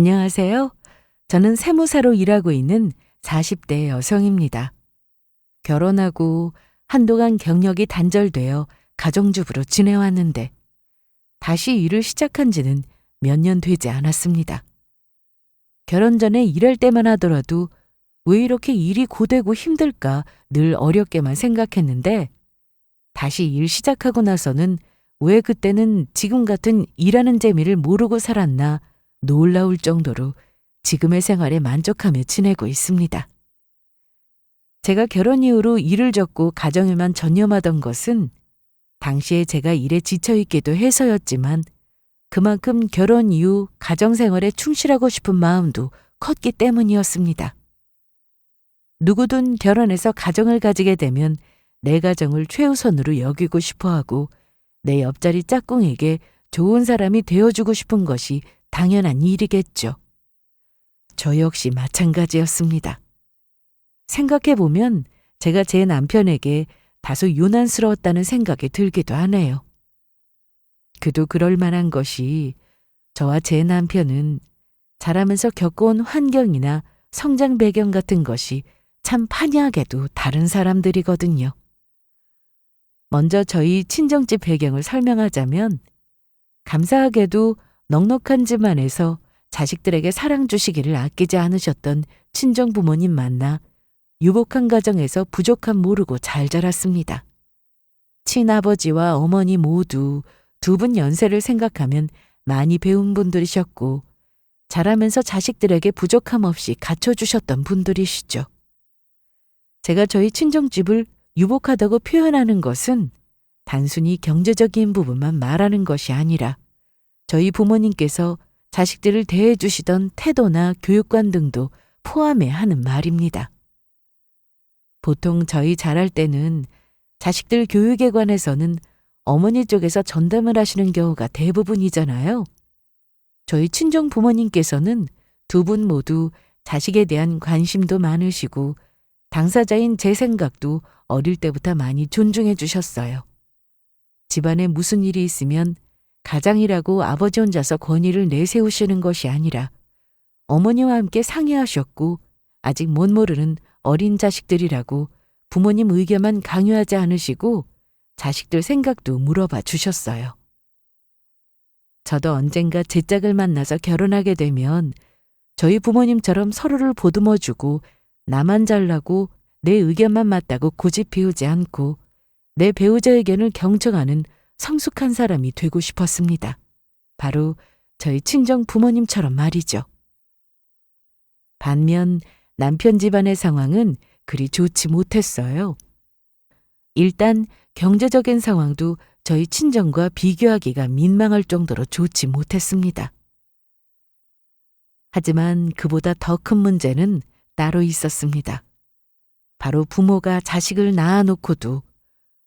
안녕하세요. 저는 세무사로 일하고 있는 40대 여성입니다. 결혼하고 한동안 경력이 단절되어 가정주부로 지내왔는데 다시 일을 시작한 지는 몇 년 되지 않았습니다. 결혼 전에 일할 때만 하더라도 왜 이렇게 일이 고되고 힘들까 늘 어렵게만 생각했는데 다시 일 시작하고 나서는 왜 그때는 지금 같은 일하는 재미를 모르고 살았나 놀라울 정도로 지금의 생활에 만족하며 지내고 있습니다. 제가 결혼 이후로 일을 접고 가정에만 전념하던 것은 당시에 제가 일에 지쳐있기도 해서였지만 그만큼 결혼 이후 가정생활에 충실하고 싶은 마음도 컸기 때문이었습니다. 누구든 결혼해서 가정을 가지게 되면 내 가정을 최우선으로 여기고 싶어하고 내 옆자리 짝꿍에게 좋은 사람이 되어주고 싶은 것이 당연한 일이겠죠. 저 역시 마찬가지였습니다. 생각해보면 제가 제 남편에게 다소 요난스러웠다는 생각이 들기도 하네요. 그도 그럴 만한 것이 저와 제 남편은 자라면서 겪어온 환경이나 성장 배경 같은 것이 참 판이하게도 다른 사람들이거든요. 먼저 저희 친정집 배경을 설명하자면 감사하게도 넉넉한 집안에서 자식들에게 사랑 주시기를 아끼지 않으셨던 친정 부모님 만나 유복한 가정에서 부족함 모르고 잘 자랐습니다. 친아버지와 어머니 모두 두 분 연세를 생각하면 많이 배운 분들이셨고 자라면서 자식들에게 부족함 없이 갖춰주셨던 분들이시죠. 제가 저희 친정집을 유복하다고 표현하는 것은 단순히 경제적인 부분만 말하는 것이 아니라 저희 부모님께서 자식들을 대해주시던 태도나 교육관 등도 포함해 하는 말입니다. 보통 저희 자랄 때는 자식들 교육에 관해서는 어머니 쪽에서 전담을 하시는 경우가 대부분이잖아요. 저희 친정 부모님께서는 두 분 모두 자식에 대한 관심도 많으시고 당사자인 제 생각도 어릴 때부터 많이 존중해 주셨어요. 집안에 무슨 일이 있으면 가장이라고 아버지 혼자서 권위를 내세우시는 것이 아니라 어머니와 함께 상의하셨고 아직 못 모르는 어린 자식들이라고 부모님 의견만 강요하지 않으시고 자식들 생각도 물어봐 주셨어요. 저도 언젠가 제 짝을 만나서 결혼하게 되면 저희 부모님처럼 서로를 보듬어주고 나만 잘나고 내 의견만 맞다고 고집 피우지 않고 내 배우자 의견을 경청하는 성숙한 사람이 되고 싶었습니다. 바로 저희 친정 부모님처럼 말이죠. 반면 남편 집안의 상황은 그리 좋지 못했어요. 일단 경제적인 상황도 저희 친정과 비교하기가 민망할 정도로 좋지 못했습니다. 하지만 그보다 더 큰 문제는 따로 있었습니다. 바로 부모가 자식을 낳아놓고도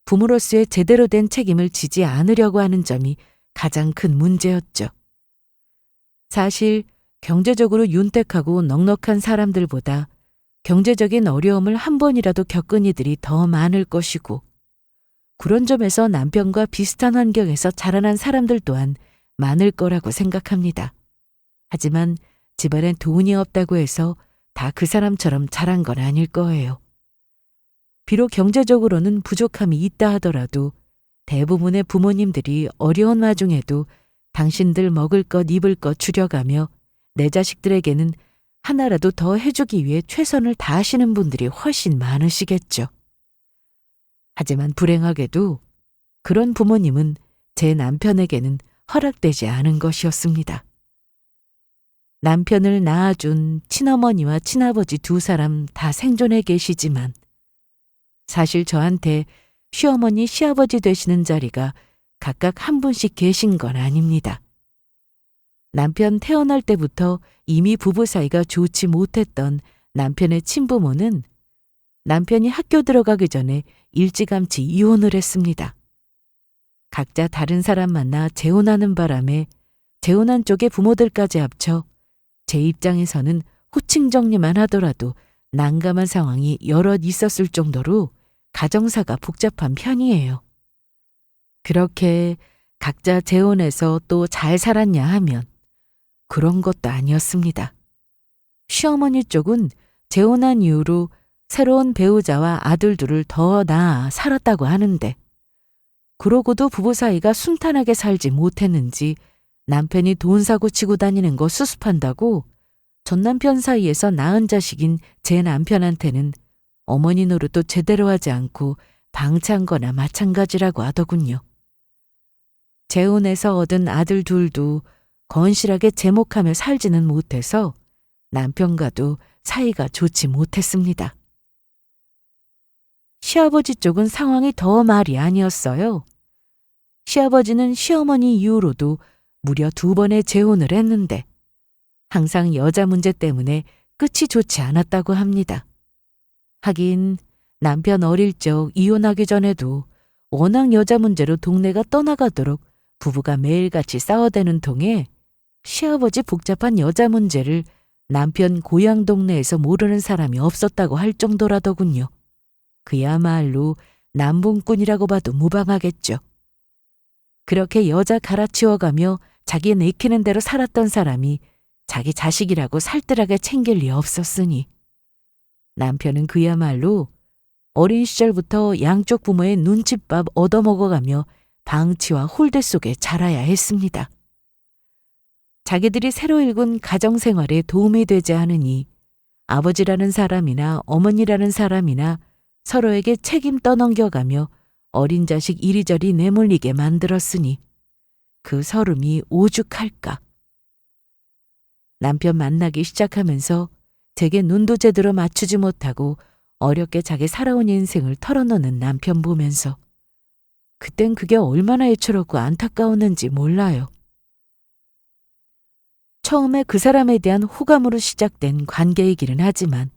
부모로서의 제대로 된 책임을 지지 않으려고 하는 점이 가장 큰 문제였죠. 사실 경제적으로 윤택하고 넉넉한 사람들보다 경제적인 어려움을 한 번이라도 겪은 이들이 더 많을 것이고 그런 점에서 남편과 비슷한 환경에서 자라난 사람들 또한 많을 거라고 생각합니다. 하지만 집안에 돈이 없다고 해서 다 그 사람처럼 자란 건 아닐 거예요. 비록 경제적으로는 부족함이 있다 하더라도 대부분의 부모님들이 어려운 와중에도 당신들 먹을 것 입을 것 줄여가며 내 자식들에게는 하나라도 더 해주기 위해 최선을 다하시는 분들이 훨씬 많으시겠죠. 하지만 불행하게도 그런 부모님은 제 남편에게는 허락되지 않은 것이었습니다. 남편을 낳아준 친어머니와 친아버지 두 사람 다 생존해 계시지만 사실 저한테 시어머니, 시아버지 되시는 자리가 각각 한 분씩 계신 건 아닙니다. 남편 태어날 때부터 이미 부부 사이가 좋지 못했던 남편의 친부모는 남편이 학교 들어가기 전에 일찌감치 이혼을 했습니다. 각자 다른 사람 만나 재혼하는 바람에 재혼한 쪽의 부모들까지 합쳐 제 입장에서는 호칭 정리만 하더라도 난감한 상황이 여럿 있었을 정도로 가정사가 복잡한 편이에요. 그렇게 각자 재혼해서 또 잘 살았냐 하면 그런 것도 아니었습니다. 시어머니 쪽은 재혼한 이후로 새로운 배우자와 아들 둘을 더 낳아 살았다고 하는데 그러고도 부부 사이가 순탄하게 살지 못했는지 남편이 돈 사고 치고 다니는 거 수습한다고 전 남편 사이에서 낳은 자식인 제 남편한테는 어머니 노릇도 제대로 하지 않고 방치한 거나 마찬가지라고 하더군요. 재혼해서 얻은 아들 둘도 건실하게 제목하며 살지는 못해서 남편과도 사이가 좋지 못했습니다. 시아버지 쪽은 상황이 더 말이 아니었어요. 시아버지는 시어머니 이후로도 무려 2번의 재혼을 했는데 항상 여자 문제 때문에 끝이 좋지 않았다고 합니다. 하긴 남편 어릴 적 이혼하기 전에도 워낙 여자 문제로 동네가 떠나가도록 부부가 매일같이 싸워대는 통에 시아버지 복잡한 여자 문제를 남편 고향 동네에서 모르는 사람이 없었다고 할 정도라더군요. 그야말로 남봉꾼이라고 봐도 무방하겠죠. 그렇게 여자 갈아치워가며 자기 내키는 대로 살았던 사람이 자기 자식이라고 살뜰하게 챙길 리 없었으니 남편은 그야말로 어린 시절부터 양쪽 부모의 눈칫밥 얻어먹어가며 방치와 홀대 속에 자라야 했습니다. 자기들이 새로 일군 가정생활에 도움이 되지 않으니 아버지라는 사람이나 어머니라는 사람이나 서로에게 책임 떠넘겨가며 어린 자식 이리저리 내몰리게 만들었으니 그 서름이 오죽할까. 남편 만나기 시작하면서 제게 눈도 제대로 맞추지 못하고 어렵게 자기 살아온 인생을 털어놓는 남편 보면서 그땐 그게 얼마나 애처롭고 안타까웠는지 몰라요. 처음에 그 사람에 대한 호감으로 시작된 관계이기는 하지만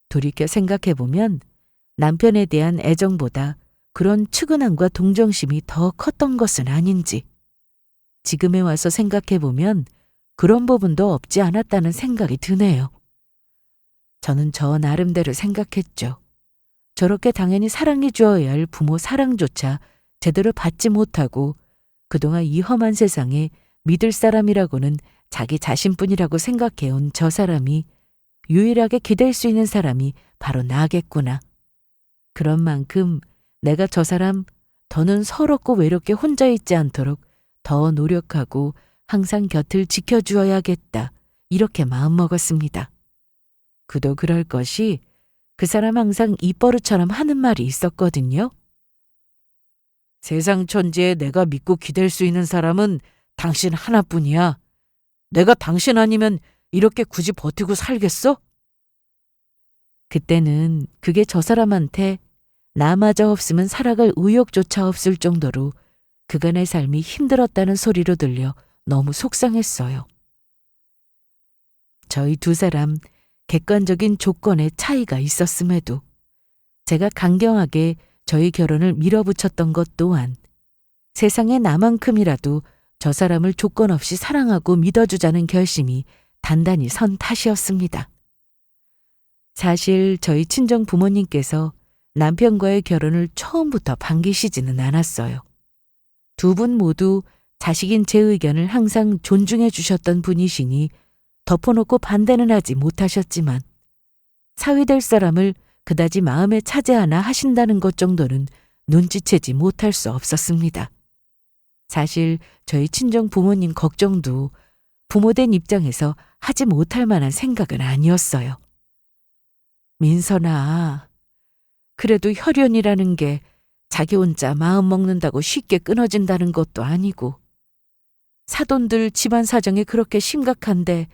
돌이켜 생각해보면 남편에 대한 애정보다 그런 측은함과 동정심이 더 컸던 것은 아닌지 지금에 와서 생각해보면 그런 부분도 없지 않았다는 생각이 드네요. 저는 저 나름대로 생각했죠. 저렇게 당연히 사랑해 주어야 할 부모 사랑조차 제대로 받지 못하고 그동안 이 험한 세상에 믿을 사람이라고는 자기 자신뿐이라고 생각해온 저 사람이 유일하게 기댈 수 있는 사람이 바로 나겠구나. 그런 만큼 내가 저 사람 더는 서럽고 외롭게 혼자 있지 않도록 더 노력하고 항상 곁을 지켜주어야겠다. 이렇게 마음먹었습니다. 그도 그럴 것이 그 사람 항상 입버릇처럼 하는 말이 있었거든요. 세상 천지에 내가 믿고 기댈 수 있는 사람은 당신 하나뿐이야. 내가 당신 아니면 이렇게 굳이 버티고 살겠어? 그때는 그게 저 사람한테 나마저 없으면 살아갈 의욕조차 없을 정도로 그간의 삶이 힘들었다는 소리로 들려 너무 속상했어요. 저희 두 사람 객관적인 조건에 차이가 있었음에도 제가 강경하게 저희 결혼을 밀어붙였던 것 또한 세상에 나만큼이라도 저 사람을 조건 없이 사랑하고 믿어주자는 결심이 단단히 선 탓이었습니다. 사실 저희 친정 부모님께서 남편과의 결혼을 처음부터 반기시지는 않았어요. 두 분 모두 자식인 제 의견을 항상 존중해 주셨던 분이시니 덮어놓고 반대는 하지 못하셨지만 사위될 사람을 그다지 마음에 차지하나 하신다는 것 정도는 눈치채지 못할 수 없었습니다. 사실 저희 친정 부모님 걱정도 부모된 입장에서 하지 못할 만한 생각은 아니었어요. 민선아, 그래도 혈연이라는 게 자기 혼자 마음 먹는다고 쉽게 끊어진다는 것도 아니고 사돈들 집안 사정이 그렇게 심각한데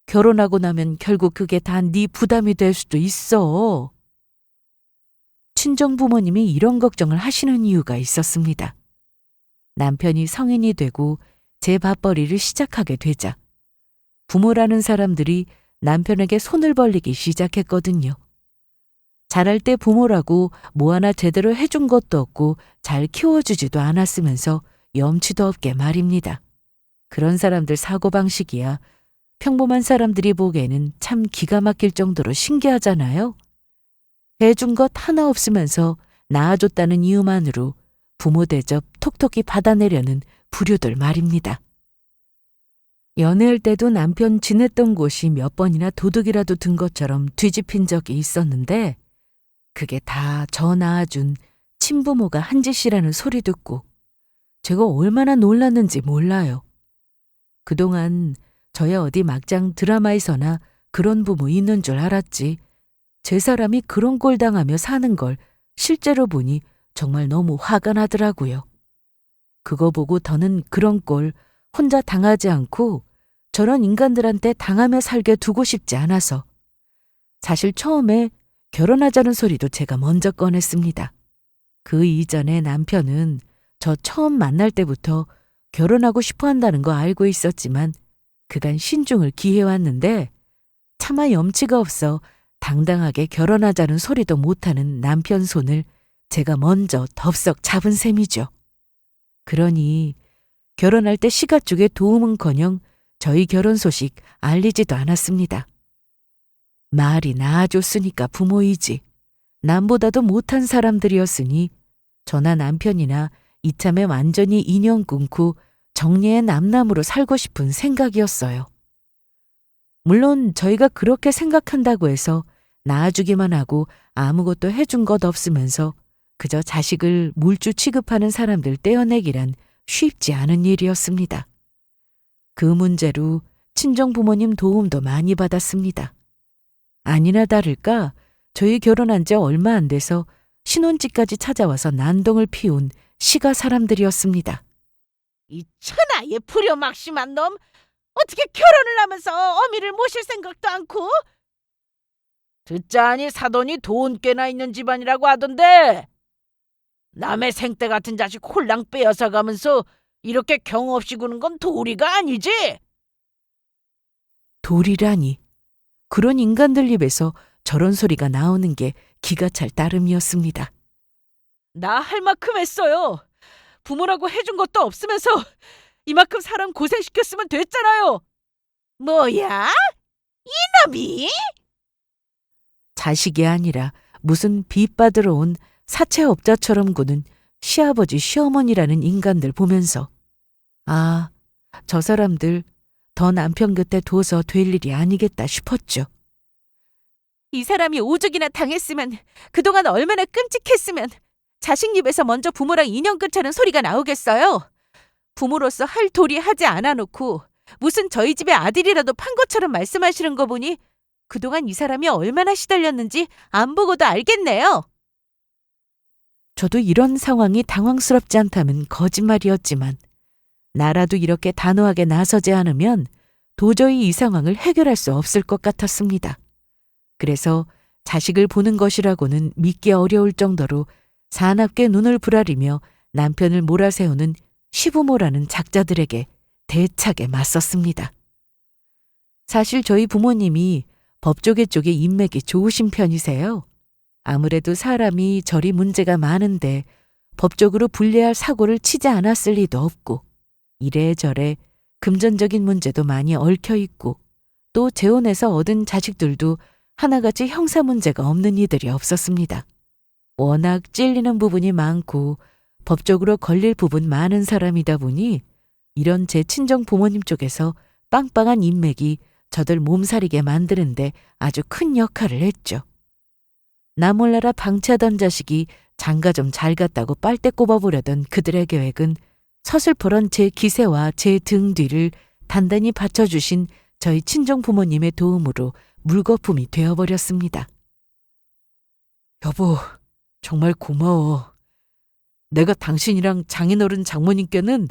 결혼하고 나면 결국 그게 다 네 부담이 될 수도 있어. 친정 부모님이 이런 걱정을 하시는 이유가 있었습니다. 남편이 성인이 되고 제 밥벌이를 시작하게 되자 부모라는 사람들이 남편에게 손을 벌리기 시작했거든요. 자랄 때 부모라고 뭐 하나 제대로 해준 것도 없고 잘 키워주지도 않았으면서 염치도 없게 말입니다. 그런 사람들 사고방식이야 평범한 사람들이 보기에는 참 기가 막힐 정도로 신기하잖아요. 해준 것 하나 없으면서 낳아줬다는 이유만으로 부모 대접 톡톡히 받아내려는 부류들 말입니다. 연애할 때도 남편 지냈던 곳이 몇 번이나 도둑이라도 든 것처럼 뒤집힌 적이 있었는데 그게 다 저 낳아준 친부모가 한 짓이라는 소리 듣고 제가 얼마나 놀랐는지 몰라요. 그동안 저야 어디 막장 드라마에서나 그런 부모 있는 줄 알았지. 제 사람이 그런 꼴 당하며 사는 걸 실제로 보니 정말 너무 화가 나더라고요. 그거 보고 더는 그런 꼴 혼자 당하지 않고 저런 인간들한테 당하며 살게 두고 싶지 않아서 사실 처음에 결혼하자는 소리도 제가 먼저 꺼냈습니다. 그 이전에 남편은 저 처음 만날 때부터 결혼하고 싶어 한다는 거 알고 있었지만 그간 신중을 기해왔는데 차마 염치가 없어 당당하게 결혼하자는 소리도 못하는 남편 손을 제가 먼저 덥석 잡은 셈이죠. 그러니 결혼할 때 시가 쪽에 도움은커녕 저희 결혼 소식 알리지도 않았습니다. 말이 낳아줬으니까 부모이지 남보다도 못한 사람들이었으니 저나 남편이나 이참에 완전히 인연 끊고 정리의 남남으로 살고 싶은 생각이었어요. 물론 저희가 그렇게 생각한다고 해서 낳아주기만 하고 아무것도 해준 것 없으면서 그저 자식을 물주 취급하는 사람들 떼어내기란 쉽지 않은 일이었습니다. 그 문제로 친정 부모님 도움도 많이 받았습니다. 아니나 다를까 저희 결혼한 지 얼마 안 돼서 신혼집까지 찾아와서 난동을 피운 시가 사람들이었습니다. 이 천하의 불효막심한 놈! 어떻게 결혼을 하면서 어미를 모실 생각도 않고? 듣자하니 사돈이 돈 꽤나 있는 집안이라고 하던데 남의 생떼 같은 자식 홀랑 빼앗아 가면서 이렇게 경 없이 구는 건 도리가 아니지? 도리라니. 그런 인간들 입에서 저런 소리가 나오는 게 기가 찰 따름이었습니다. 나 할 만큼 했어요. 부모라고 해준 것도 없으면서 이만큼 사람 고생시켰으면 됐잖아요. 뭐야? 이놈이? 자식이 아니라 무슨 빚 받으러 온 사채업자처럼 구는 시아버지 시어머니라는 인간들 보면서 아, 저 사람들 더 남편 곁에 둬서 될 일이 아니겠다 싶었죠. 이 사람이 오죽이나 당했으면 그동안 얼마나 끔찍했으면 자식 입에서 먼저 부모랑 인연 끊자는 소리가 나오겠어요. 부모로서 할 도리 하지 않아 놓고 무슨 저희 집의 아들이라도 판 것처럼 말씀하시는 거 보니 그동안 이 사람이 얼마나 시달렸는지 안 보고도 알겠네요. 저도 이런 상황이 당황스럽지 않다면 거짓말이었지만 나라도 이렇게 단호하게 나서지 않으면 도저히 이 상황을 해결할 수 없을 것 같았습니다. 그래서 자식을 보는 것이라고는 믿기 어려울 정도로 사납게 눈을 부라리며 남편을 몰아세우는 시부모라는 작자들에게 대차게 맞섰습니다. 사실 저희 부모님이 법조계 쪽에 인맥이 좋으신 편이세요. 아무래도 사람이 저리 문제가 많은데 법적으로 불리할 사고를 치지 않았을 리도 없고 이래저래 금전적인 문제도 많이 얽혀 있고 또 재혼해서 얻은 자식들도 하나같이 형사 문제가 없는 이들이 없었습니다. 워낙 찔리는 부분이 많고 법적으로 걸릴 부분 많은 사람이다 보니 이런 제 친정 부모님 쪽에서 빵빵한 인맥이 저들 몸살이게 만드는데 아주 큰 역할을 했죠. 나 몰라라 방치하던 자식이 장가 좀 잘 갔다고 빨대 꼽아보려던 그들의 계획은 서슬퍼런 제 기세와 제 등 뒤를 단단히 받쳐주신 저희 친정 부모님의 도움으로 물거품이 되어버렸습니다. 여보, 정말 고마워. 내가 당신이랑 장인어른 장모님께는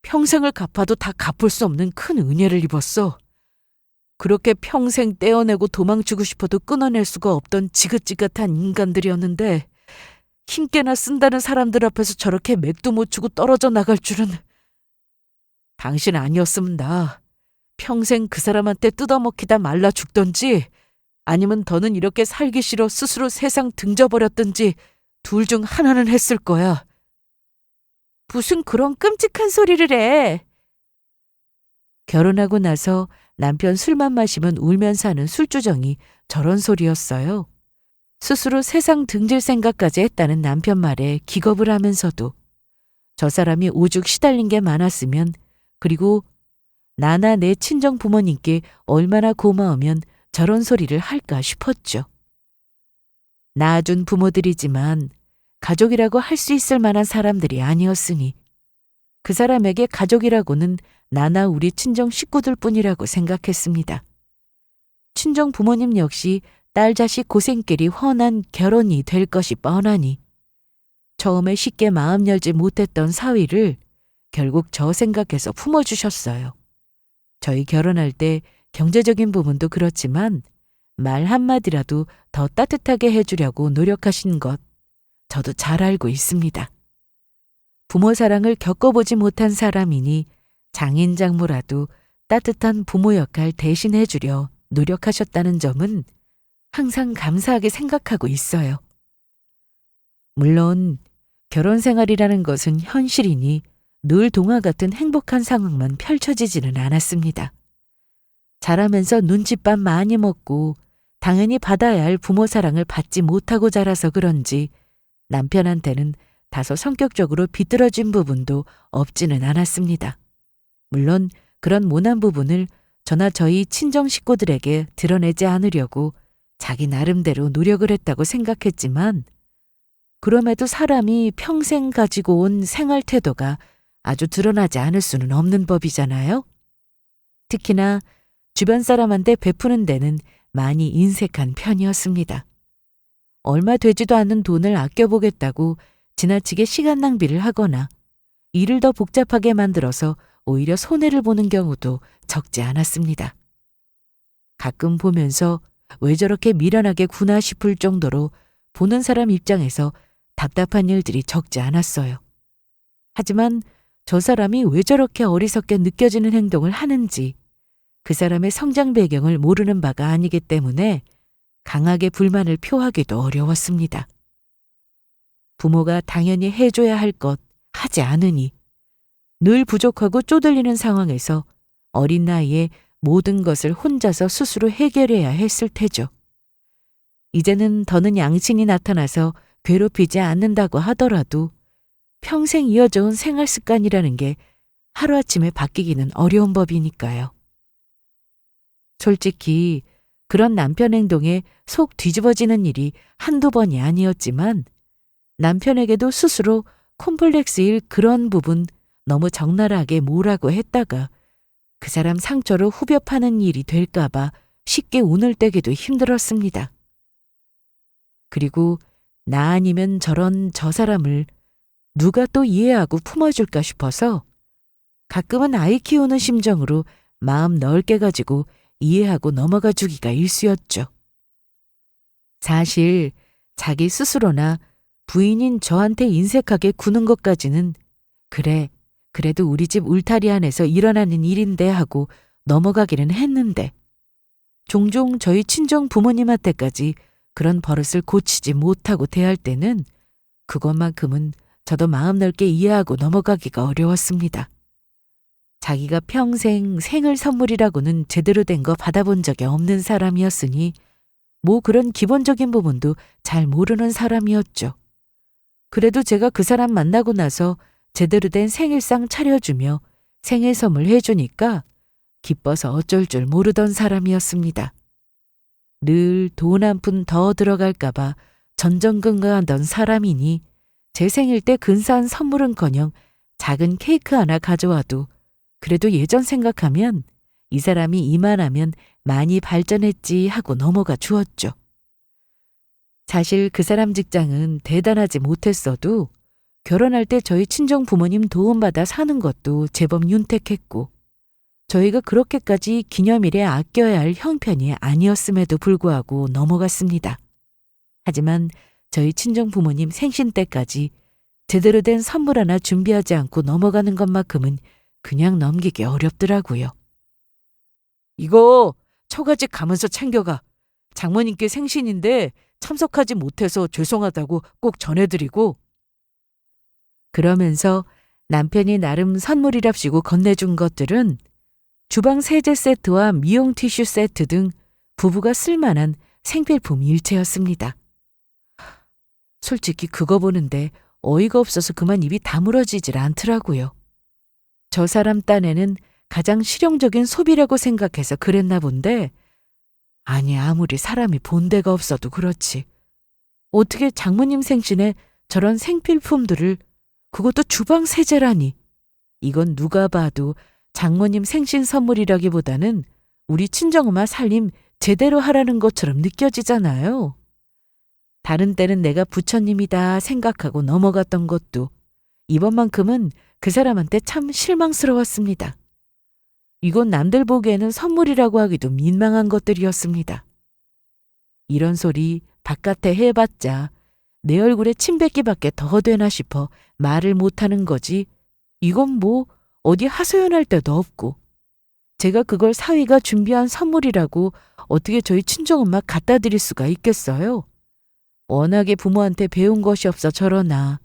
평생을 갚아도 다 갚을 수 없는 큰 은혜를 입었어. 그렇게 평생 떼어내고 도망치고 싶어도 끊어낼 수가 없던 지긋지긋한 인간들이었는데 힘께나 쓴다는 사람들 앞에서 저렇게 맥도 못 추고 떨어져 나갈 줄은. 당신 아니었으면 나 평생 그 사람한테 뜯어먹히다 말라 죽던지 아니면 더는 이렇게 살기 싫어 스스로 세상 등져버렸던지 둘 중 하나는 했을 거야. 무슨 그런 끔찍한 소리를 해. 결혼하고 나서 남편 술만 마시면 울면서 하는 술주정이 저런 소리였어요. 스스로 세상 등질 생각까지 했다는 남편 말에 기겁을 하면서도 저 사람이 오죽 시달린 게 많았으면 그리고 나나 내 친정 부모님께 얼마나 고마우면 저런 소리를 할까 싶었죠. 낳아준 부모들이지만 가족이라고 할 수 있을 만한 사람들이 아니었으니 그 사람에게 가족이라고는 나나 우리 친정 식구들 뿐이라고 생각했습니다. 친정 부모님 역시 딸 자식 고생길이 훤한 결혼이 될 것이 뻔하니 처음에 쉽게 마음 열지 못했던 사위를 결국 저 생각해서 품어주셨어요. 저희 결혼할 때 경제적인 부분도 그렇지만 말 한마디라도 더 따뜻하게 해주려고 노력하신 것 저도 잘 알고 있습니다. 부모 사랑을 겪어보지 못한 사람이니 장인 장모라도 따뜻한 부모 역할 대신해주려 노력하셨다는 점은 항상 감사하게 생각하고 있어요. 물론 결혼 생활이라는 것은 현실이니 늘 동화 같은 행복한 상황만 펼쳐지지는 않았습니다. 자라면서 눈칫밥 많이 먹고 당연히 받아야 할 부모 사랑을 받지 못하고 자라서 그런지 남편한테는 다소 성격적으로 비뚤어진 부분도 없지는 않았습니다. 물론 그런 모난 부분을 저나 저희 친정 식구들에게 드러내지 않으려고 자기 나름대로 노력을 했다고 생각했지만 그럼에도 사람이 평생 가지고 온 생활 태도가 아주 드러나지 않을 수는 없는 법이잖아요. 특히나 주변 사람한테 베푸는 데는 많이 인색한 편이었습니다. 얼마 되지도 않는 돈을 아껴보겠다고 지나치게 시간 낭비를 하거나 일을 더 복잡하게 만들어서 오히려 손해를 보는 경우도 적지 않았습니다. 가끔 보면서 왜 저렇게 미련하게 구나 싶을 정도로 보는 사람 입장에서 답답한 일들이 적지 않았어요. 하지만 저 사람이 왜 저렇게 어리석게 느껴지는 행동을 하는지 그 사람의 성장 배경을 모르는 바가 아니기 때문에 강하게 불만을 표하기도 어려웠습니다. 부모가 당연히 해줘야 할 것 하지 않으니 늘 부족하고 쪼들리는 상황에서 어린 나이에 모든 것을 혼자서 스스로 해결해야 했을 테죠. 이제는 더는 양신이 나타나서 괴롭히지 않는다고 하더라도 평생 이어져 온 생활 습관이라는 게 하루아침에 바뀌기는 어려운 법이니까요. 솔직히 그런 남편 행동에 속 뒤집어지는 일이 한두 번이 아니었지만 남편에게도 스스로 콤플렉스일 그런 부분 너무 적나라하게 뭐라고 했다가 그 사람 상처로 후벼 파는 일이 될까봐 쉽게 운을 떼기도 힘들었습니다. 그리고 나 아니면 저 사람을 누가 또 이해하고 품어줄까 싶어서 가끔은 아이 키우는 심정으로 마음 넓게 가지고 이해하고 넘어가 주기가 일쑤였죠. 사실 자기 스스로나 부인인 저한테 인색하게 구는 것까지는 그래도 우리 집 울타리 안에서 일어나는 일인데 하고 넘어가기는 했는데 종종 저희 친정 부모님한테까지 그런 버릇을 고치지 못하고 대할 때는 그것만큼은 저도 마음 넓게 이해하고 넘어가기가 어려웠습니다. 자기가 평생 생일 선물이라고는 제대로 된 거 받아본 적이 없는 사람이었으니 뭐 그런 기본적인 부분도 잘 모르는 사람이었죠. 그래도 제가 그 사람 만나고 나서 제대로 된 생일상 차려주며 생일 선물 해주니까 기뻐서 어쩔 줄 모르던 사람이었습니다. 늘 돈 한 푼 더 들어갈까봐 전전긍긍하던 사람이니 제 생일 때 근사한 선물은커녕 작은 케이크 하나 가져와도 그래도 예전 생각하면 이 사람이 이만하면 많이 발전했지 하고 넘어가 주었죠. 사실 그 사람 직장은 대단하지 못했어도 결혼할 때 저희 친정 부모님 도움받아 사는 것도 제법 윤택했고 저희가 그렇게까지 기념일에 아껴야 할 형편이 아니었음에도 불구하고 넘어갔습니다. 하지만 저희 친정 부모님 생신 때까지 제대로 된 선물 하나 준비하지 않고 넘어가는 것만큼은 그냥 넘기기 어렵더라고요. 이거 처가집 가면서 챙겨가. 장모님께 생신인데 참석하지 못해서 죄송하다고 꼭 전해드리고. 그러면서 남편이 나름 선물이랍시고 건네준 것들은 주방 세제 세트와 미용 티슈 세트 등 부부가 쓸만한 생필품 일체였습니다. 솔직히 그거 보는데 어이가 없어서 그만 입이 다물어지질 않더라고요. 저 사람 딴에는 가장 실용적인 소비라고 생각해서 그랬나 본데, 아니 아무리 사람이 본 데가 없어도 그렇지. 어떻게 장모님 생신에 저런 생필품들을, 그것도 주방 세제라니. 이건 누가 봐도 장모님 생신 선물이라기보다는 우리 친정엄마 살림 제대로 하라는 것처럼 느껴지잖아요. 다른 때는 내가 부처님이다 생각하고 넘어갔던 것도 이번만큼은 그 사람한테 참 실망스러웠습니다. 이건 남들 보기에는 선물이라고 하기도 민망한 것들이었습니다. 이런 소리 바깥에 해봤자 내 얼굴에 침 뱉기밖에 더 되나 싶어 말을 못하는 거지. 이건 뭐 어디 하소연할 데도 없고, 제가 그걸 사위가 준비한 선물이라고 어떻게 저희 친정엄마 갖다 드릴 수가 있겠어요? 워낙에 부모한테 배운 것이 없어 저러나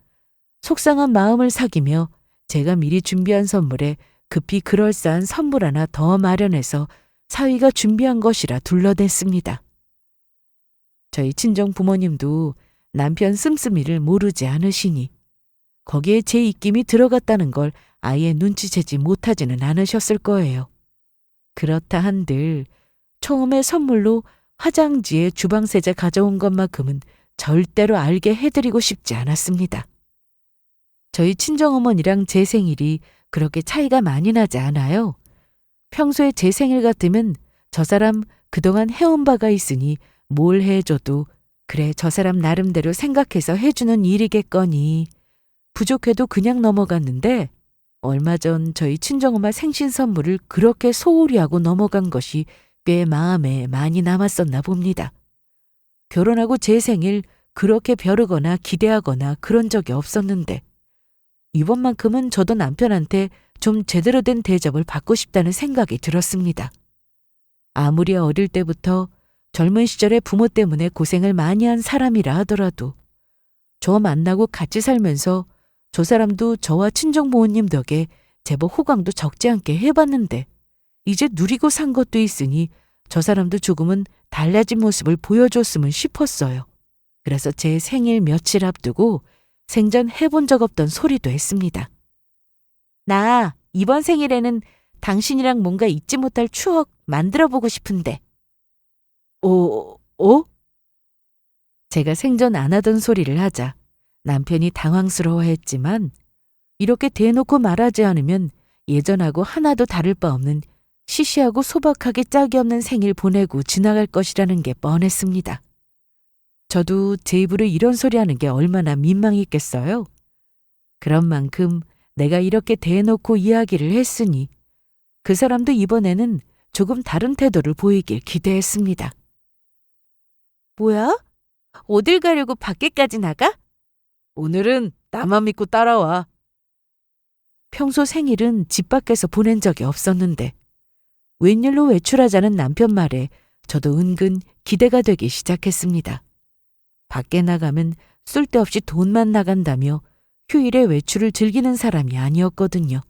속상한 마음을 사귀며 제가 미리 준비한 선물에 급히 그럴싸한 선물 하나 더 마련해서 사위가 준비한 것이라 둘러댔습니다. 저희 친정 부모님도 남편 씀씀이를 모르지 않으시니 거기에 제 입김이 들어갔다는 걸 아예 눈치채지 못하지는 않으셨을 거예요. 그렇다 한들 처음에 선물로 화장지에 주방세제 가져온 것만큼은 절대로 알게 해드리고 싶지 않았습니다. 저희 친정어머니랑 제 생일이 그렇게 차이가 많이 나지 않아요. 평소에 제 생일 같으면 저 사람 그동안 해온 바가 있으니 뭘 해줘도 그래 저 사람 나름대로 생각해서 해주는 일이겠거니 부족해도 그냥 넘어갔는데, 얼마 전 저희 친정엄마 생신 선물을 그렇게 소홀히 하고 넘어간 것이 꽤 마음에 많이 남았었나 봅니다. 결혼하고 제 생일 그렇게 벼르거나 기대하거나 그런 적이 없었는데 이번만큼은 저도 남편한테 좀 제대로 된 대접을 받고 싶다는 생각이 들었습니다. 아무리 어릴 때부터 젊은 시절에 부모 때문에 고생을 많이 한 사람이라 하더라도 저 만나고 같이 살면서 저 사람도 저와 친정 부모님 덕에 제법 호강도 적지 않게 해봤는데 이제 누리고 산 것도 있으니 저 사람도 조금은 달라진 모습을 보여줬으면 싶었어요. 그래서 제 생일 며칠 앞두고 생전 해본 적 없던 소리도 했습니다. 나 이번 생일에는 당신이랑 뭔가 잊지 못할 추억 만들어보고 싶은데. 제가 생전 안 하던 소리를 하자 남편이 당황스러워했지만 이렇게 대놓고 말하지 않으면 예전하고 하나도 다를 바 없는 시시하고 소박하게 짝이 없는 생일 보내고 지나갈 것이라는 게 뻔했습니다. 저도 제 입으로 이런 소리 하는 게 얼마나 민망했겠어요. 그런 만큼 내가 이렇게 대놓고 이야기를 했으니 그 사람도 이번에는 조금 다른 태도를 보이길 기대했습니다. 뭐야? 어딜 가려고 밖에까지 나가? 오늘은 나만 믿고 따라와. 평소 생일은 집 밖에서 보낸 적이 없었는데 웬일로 외출하자는 남편 말에 저도 은근 기대가 되기 시작했습니다. 밖에 나가면 쓸데없이 돈만 나간다며 휴일에 외출을 즐기는 사람이 아니었거든요.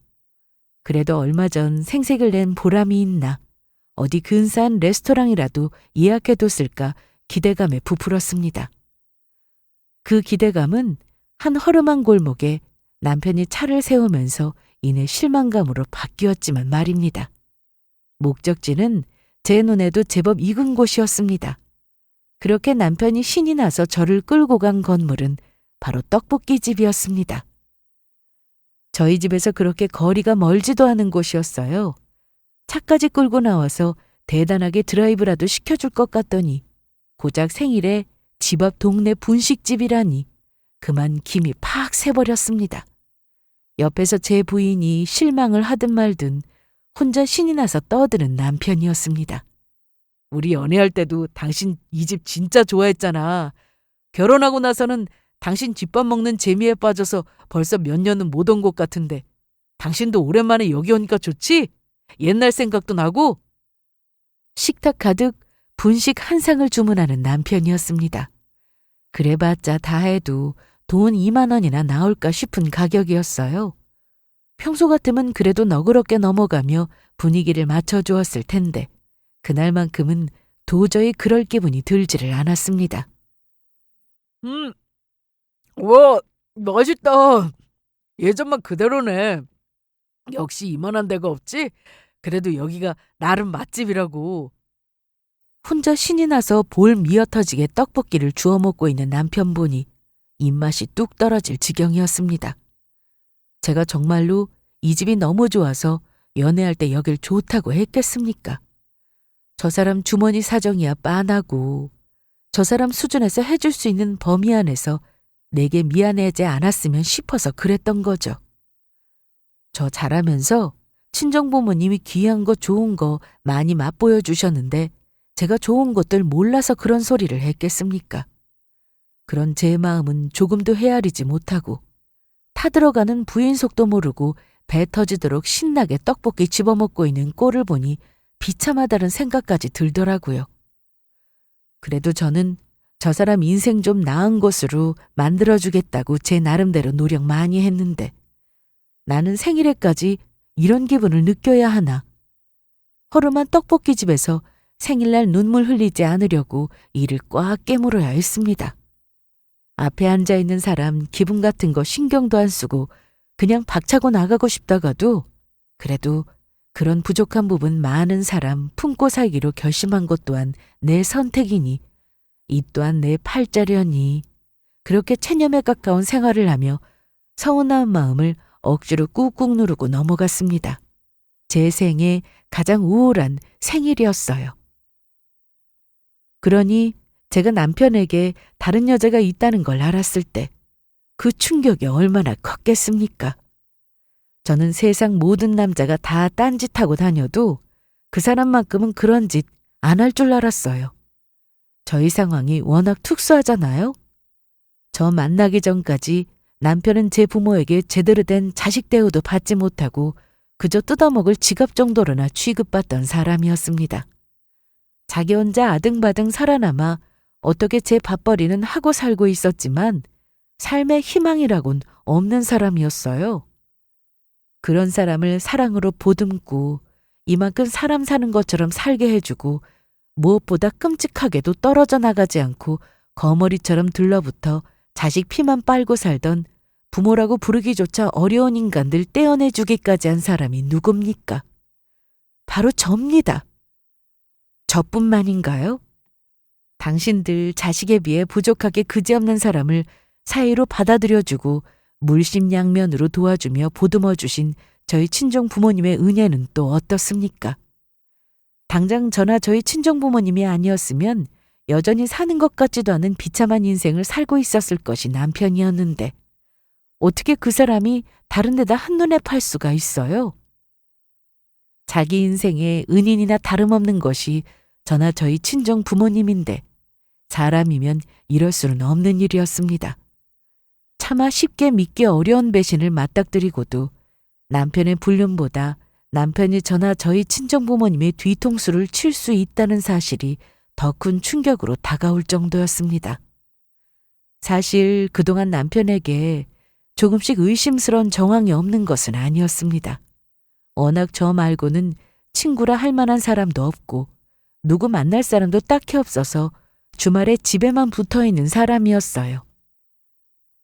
그래도 얼마 전 생색을 낸 보람이 있나 어디 근사한 레스토랑이라도 예약해뒀을까 기대감에 부풀었습니다. 그 기대감은 한 허름한 골목에 남편이 차를 세우면서 이내 실망감으로 바뀌었지만 말입니다. 목적지는 제 눈에도 제법 익은 곳이었습니다. 그렇게 남편이 신이 나서 저를 끌고 간 건물은 바로 떡볶이집이었습니다. 저희 집에서 그렇게 거리가 멀지도 않은 곳이었어요. 차까지 끌고 나와서 대단하게 드라이브라도 시켜줄 것 같더니 고작 생일에 집 앞 동네 분식집이라니 그만 김이 팍 새버렸습니다. 옆에서 제 부인이 실망을 하든 말든 혼자 신이 나서 떠드는 남편이었습니다. 우리 연애할 때도 당신 이 집 진짜 좋아했잖아. 결혼하고 나서는 당신 집밥 먹는 재미에 빠져서 벌써 몇 년은 못 온 것 같은데 당신도 오랜만에 여기 오니까 좋지? 옛날 생각도 나고? 식탁 가득 분식 한 상을 주문하는 남편이었습니다. 그래봤자 다 해도 돈 2만 원이나 나올까 싶은 가격이었어요. 평소 같으면 그래도 너그럽게 넘어가며 분위기를 맞춰주었을 텐데 그날만큼은 도저히 그럴 기분이 들지를 않았습니다. 와, 맛있다. 예전만 그대로네. 역시 이만한 데가 없지? 그래도 여기가 나름 맛집이라고. 혼자 신이 나서 볼 미어터지게 떡볶이를 주워 먹고 있는 남편 보니 입맛이 뚝 떨어질 지경이었습니다. 제가 정말로 이 집이 너무 좋아서 연애할 때 여길 좋다고 했겠습니까? 저 사람 주머니 사정이야 빤하고 저 사람 수준에서 해줄 수 있는 범위 안에서 내게 미안해하지 않았으면 싶어서 그랬던 거죠. 저 잘하면서 친정부모님이 귀한 거 좋은 거 많이 맛보여 주셨는데 제가 좋은 것들 몰라서 그런 소리를 했겠습니까? 그런 제 마음은 조금도 헤아리지 못하고 타들어가는 부인 속도 모르고 배 터지도록 신나게 떡볶이 집어먹고 있는 꼴을 보니 비참하다는 생각까지 들더라고요. 그래도 저는 저 사람 인생 좀 나은 곳으로 만들어주겠다고 제 나름대로 노력 많이 했는데 나는 생일에까지 이런 기분을 느껴야 하나. 허름한 떡볶이집에서 생일날 눈물 흘리지 않으려고 이를 꽉 깨물어야 했습니다. 앞에 앉아있는 사람 기분 같은 거 신경도 안 쓰고 그냥 박차고 나가고 싶다가도 그래도 그런 부족한 부분 많은 사람 품고 살기로 결심한 것 또한 내 선택이니 이 또한 내 팔자려니 그렇게 체념에 가까운 생활을 하며 서운한 마음을 억지로 꾹꾹 누르고 넘어갔습니다. 제 생애 가장 우울한 생일이었어요. 그러니 제가 남편에게 다른 여자가 있다는 걸 알았을 때 그 충격이 얼마나 컸겠습니까? 저는 세상 모든 남자가 다 딴짓하고 다녀도 그 사람만큼은 그런 짓 안 할 줄 알았어요. 저희 상황이 워낙 특수하잖아요. 저 만나기 전까지 남편은 제 부모에게 제대로 된 자식 대우도 받지 못하고 그저 뜯어먹을 지갑 정도로나 취급받던 사람이었습니다. 자기 혼자 아등바등 살아남아 어떻게 제 밥벌이는 하고 살고 있었지만 삶의 희망이라곤 없는 사람이었어요. 그런 사람을 사랑으로 보듬고 이만큼 사람 사는 것처럼 살게 해주고 무엇보다 끔찍하게도 떨어져 나가지 않고 거머리처럼 들러붙어 자식 피만 빨고 살던 부모라고 부르기조차 어려운 인간들 떼어내주기까지 한 사람이 누굽니까? 바로 접니다. 저뿐만인가요? 당신들 자식에 비해 부족하게 그지없는 사람을 사이로 받아들여주고 물심양면으로 도와주며 보듬어주신 저희 친정 부모님의 은혜는 또 어떻습니까? 당장 저나 저희 친정 부모님이 아니었으면 여전히 사는 것 같지도 않은 비참한 인생을 살고 있었을 것이 남편이었는데 어떻게 그 사람이 다른 데다 한눈에 팔 수가 있어요? 자기 인생에 은인이나 다름없는 것이 저나 저희 친정 부모님인데 사람이면 이럴 수는 없는 일이었습니다. 차마 쉽게 믿기 어려운 배신을 맞닥뜨리고도 남편의 불륜보다 남편이 저나 저희 친정 부모님의 뒤통수를 칠 수 있다는 사실이 더 큰 충격으로 다가올 정도였습니다. 사실 그동안 남편에게 조금씩 의심스러운 정황이 없는 것은 아니었습니다. 워낙 저 말고는 친구라 할 만한 사람도 없고 누구 만날 사람도 딱히 없어서 주말에 집에만 붙어 있는 사람이었어요.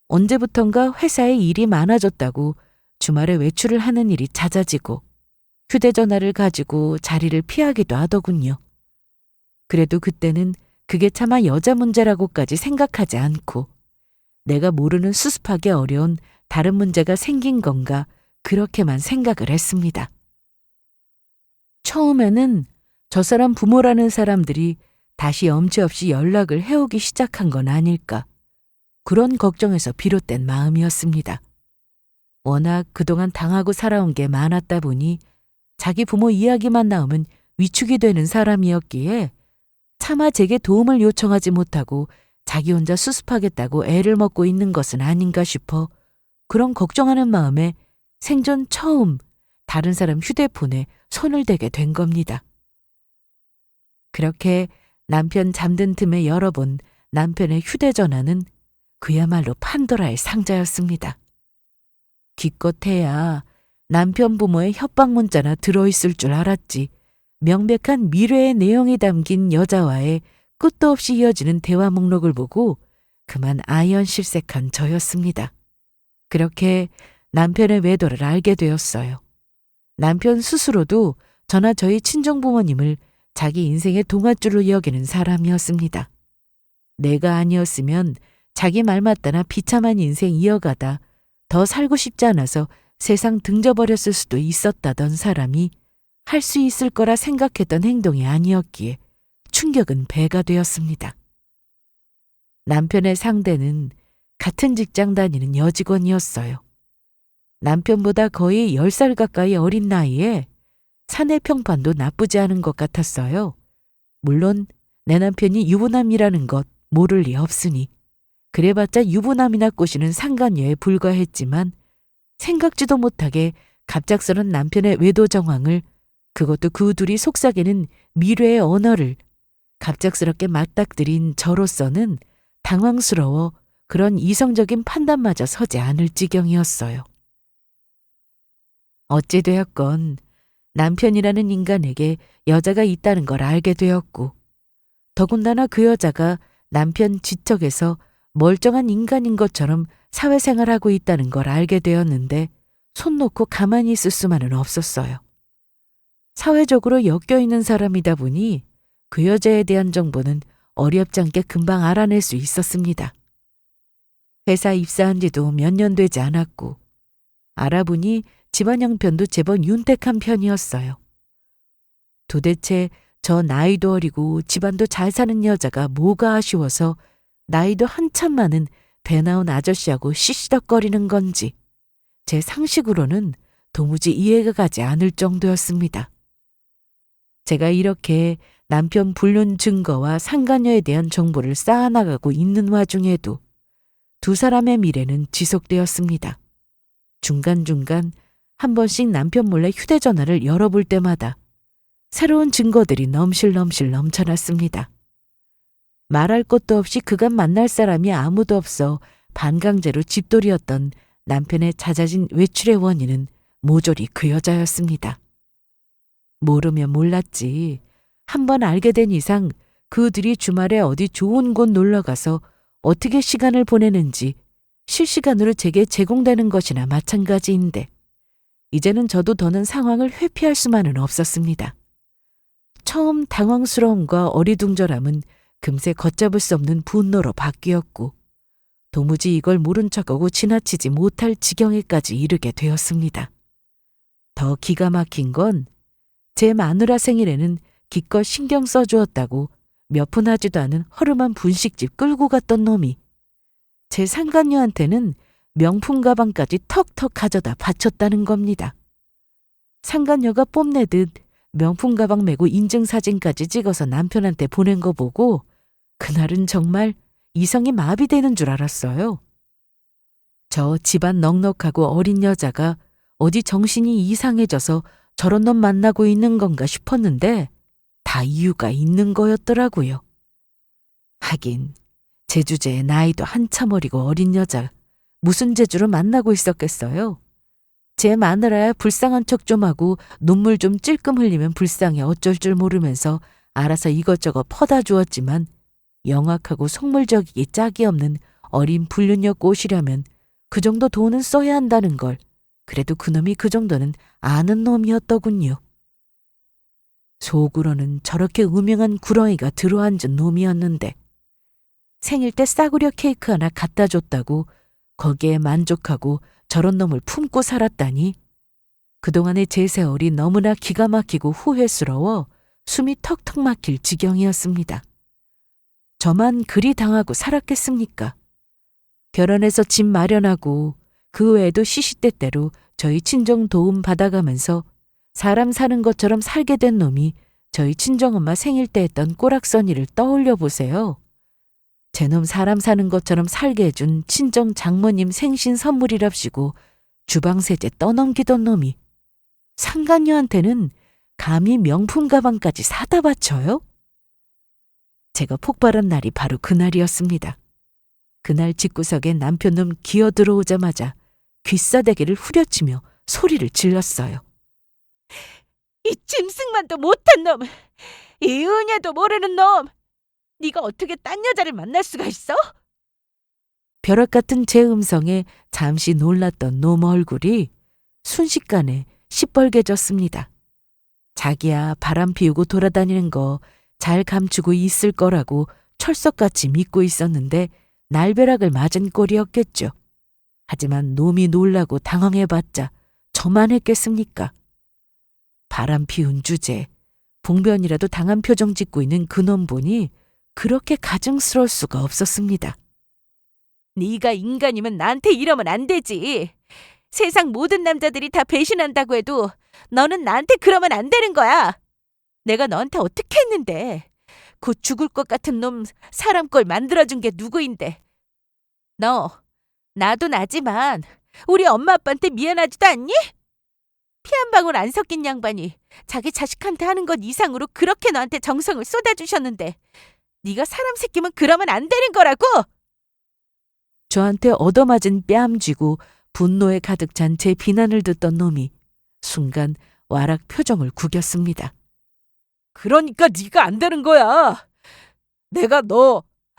언제부턴가 회사에 일이 많아졌다고 주말에 외출을 하는 일이 잦아지고 휴대전화를 가지고 자리를 피하기도 하더군요. 그래도 그때는 그게 차마 여자 문제라고까지 생각하지 않고 내가 모르는 수습하기 어려운 다른 문제가 생긴 건가 그렇게만 생각을 했습니다. 처음에는 저 사람 부모라는 사람들이 다시 염치 없이 연락을 해오기 시작한 건 아닐까 그런 걱정에서 비롯된 마음이었습니다. 워낙 그동안 당하고 살아온 게 많았다 보니 자기 부모 이야기만 나오면 위축이 되는 사람이었기에 차마 제게 도움을 요청하지 못하고 자기 혼자 수습하겠다고 애를 먹고 있는 것은 아닌가 싶어 그런 걱정하는 마음에 생전 처음 다른 사람 휴대폰에 손을 대게 된 겁니다. 그렇게 남편 잠든 틈에 열어본 남편의 휴대전화는 그야말로 판도라의 상자였습니다. 기껏해야 남편 부모의 협박 문자나 들어있을 줄 알았지 명백한 미래의 내용이 담긴 여자와의 끝도 없이 이어지는 대화 목록을 보고 그만 아연실색한 저였습니다. 그렇게 남편의 외도를 알게 되었어요. 남편 스스로도 저나 저희 친정부모님을 자기 인생의 동아줄로 여기는 사람이었습니다. 내가 아니었으면 자기 말 맞다나 비참한 인생 이어가다 더 살고 싶지 않아서 세상 등져버렸을 수도 있었다던 사람이 할 수 있을 거라 생각했던 행동이 아니었기에 충격은 배가 되었습니다. 남편의 상대는 같은 직장 다니는 여직원이었어요. 남편보다 거의 10살 가까이 어린 나이에 사내 평판도 나쁘지 않은 것 같았어요. 물론 내 남편이 유부남이라는 것 모를 리 없으니 그래봤자 유부남이나 꼬시는 상간녀에 불과했지만 생각지도 못하게 갑작스런 남편의 외도 정황을, 그것도 그 둘이 속삭이는 미래의 언어를 갑작스럽게 맞닥뜨린 저로서는 당황스러워 그런 이성적인 판단마저 서지 않을 지경이었어요. 어찌되었건 남편이라는 인간에게 여자가 있다는 걸 알게 되었고, 더군다나 그 여자가 남편 지척에서 멀쩡한 인간인 것처럼 사회생활하고 있다는 걸 알게 되었는데 손 놓고 가만히 있을 수만은 없었어요. 사회적으로 엮여있는 사람이다 보니 그 여자에 대한 정보는 어렵지 않게 금방 알아낼 수 있었습니다. 회사 입사한 지도 몇 년 되지 않았고 알아보니 집안 형편도 제법 윤택한 편이었어요. 도대체 저 나이도 어리고 집안도 잘 사는 여자가 뭐가 아쉬워서 나이도 한참 많은 배 나온 아저씨하고 시시덕거리는 건지 제 상식으로는 도무지 이해가 가지 않을 정도였습니다. 제가 이렇게 남편 불륜 증거와 상간녀에 대한 정보를 쌓아나가고 있는 와중에도 두 사람의 미래는 지속되었습니다. 중간중간 한 번씩 남편 몰래 휴대전화를 열어볼 때마다 새로운 증거들이 넘실넘실 넘쳐났습니다. 말할 것도 없이 그간 만날 사람이 아무도 없어 반강제로 집돌이었던 남편의 잦아진 외출의 원인은 모조리 그 여자였습니다. 모르면 몰랐지. 한번 알게 된 이상 그들이 주말에 어디 좋은 곳 놀러가서 어떻게 시간을 보내는지 실시간으로 제게 제공되는 것이나 마찬가지인데 이제는 저도 더는 상황을 회피할 수만은 없었습니다. 처음 당황스러움과 어리둥절함은 금세 걷잡을 수 없는 분노로 바뀌었고 도무지 이걸 모른 척하고 지나치지 못할 지경에까지 이르게 되었습니다. 더 기가 막힌 건 제 마누라 생일에는 기껏 신경 써주었다고 몇 푼 하지도 않은 허름한 분식집 끌고 갔던 놈이 제 상간녀한테는 명품 가방까지 턱턱 가져다 바쳤다는 겁니다. 상간녀가 뽐내듯 명품 가방 메고 인증사진까지 찍어서 남편한테 보낸 거 보고 그날은 정말 이성이 마비되는 줄 알았어요. 저 집안 넉넉하고 어린 여자가 어디 정신이 이상해져서 저런 놈 만나고 있는 건가 싶었는데 다 이유가 있는 거였더라고요. 하긴 제 주제에 나이도 한참 어리고 어린 여자 무슨 재주로 만나고 있었겠어요. 제 마누라야 불쌍한 척 좀 하고 눈물 좀 찔끔 흘리면 불쌍해 어쩔 줄 모르면서 알아서 이것저것 퍼다 주었지만 영악하고 속물적이기 짝이 없는 어린 불륜녀 꼬시려면 그 정도 돈은 써야 한다는 걸 그래도 그놈이 그 정도는 아는 놈이었더군요. 속으로는 저렇게 음흉한 구렁이가 들어앉은 놈이었는데 생일 때 싸구려 케이크 하나 갖다 줬다고 거기에 만족하고 저런 놈을 품고 살았다니 그동안의 제 세월이 너무나 기가 막히고 후회스러워 숨이 턱턱 막힐 지경이었습니다. 저만 그리 당하고 살았겠습니까? 결혼해서 집 마련하고 그 외에도 시시때때로 저희 친정 도움 받아가면서 사람 사는 것처럼 살게 된 놈이 저희 친정엄마 생일 때 했던 꼬락서니를 떠올려 보세요. 제 놈 사람 사는 것처럼 살게 해준 친정 장모님 생신 선물이랍시고 주방세제 떠넘기던 놈이 상간녀한테는 감히 명품 가방까지 사다 바쳐요? 제가 폭발한 날이 바로 그날이었습니다. 그날 집구석에 남편놈 기어 들어오자마자 귀싸대기를 후려치며 소리를 질렀어요. 이 짐승만도 못한 놈! 이 은혜도 모르는 놈! 네가 어떻게 딴 여자를 만날 수가 있어? 벼락 같은 제 음성에 잠시 놀랐던 놈 얼굴이 순식간에 시뻘개졌습니다. 자기야 바람 피우고 돌아다니는 거 잘 감추고 있을 거라고 철석같이 믿고 있었는데 날벼락을 맞은 꼴이었겠죠. 하지만 놈이 놀라고 당황해봤자 저만 했겠습니까? 바람 피운 주제, 봉변이라도 당한 표정 짓고 있는 그놈 보니 그렇게 가증스러울 수가 없었습니다. 네가 인간이면 나한테 이러면 안 되지. 세상 모든 남자들이 다 배신한다고 해도 너는 나한테 그러면 안 되는 거야. 내가 너한테 어떻게 했는데. 곧 죽을 것 같은 놈 사람 꼴 만들어준 게 누구인데. 너, 나도 나지만 우리 엄마 아빠한테 미안하지도 않니? 피 한 방울 안 섞인 양반이 자기 자식한테 하는 것 이상으로 그렇게 너한테 정성을 쏟아주셨는데 네가 사람 새끼면 그러면 안 되는 거라고! 저한테 얻어맞은 뺨 쥐고 분노에 가득 찬 제 비난을 듣던 놈이 순간 와락 표정을 구겼습니다. 그러니까 네가 안 되는 거야. 내가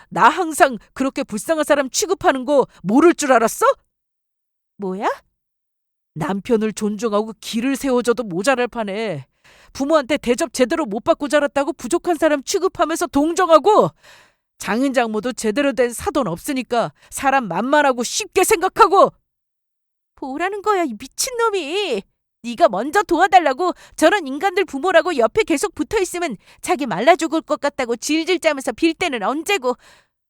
나 항상 그렇게 불쌍한 사람 취급하는 거 모를 줄 알았어? 뭐야? 남편을 존중하고 길을 세워줘도 모자랄 판에 부모한테 대접 제대로 못 받고 자랐다고 부족한 사람 취급하면서 동정하고 장인 장모도 제대로 된 사돈 없으니까 사람 만만하고 쉽게 생각하고 뭐라는 거야 이 미친놈이. 네가 먼저 도와달라고 저런 인간들 부모라고 옆에 계속 붙어있으면 자기 말라 죽을 것 같다고 질질 짜면서 빌 때는 언제고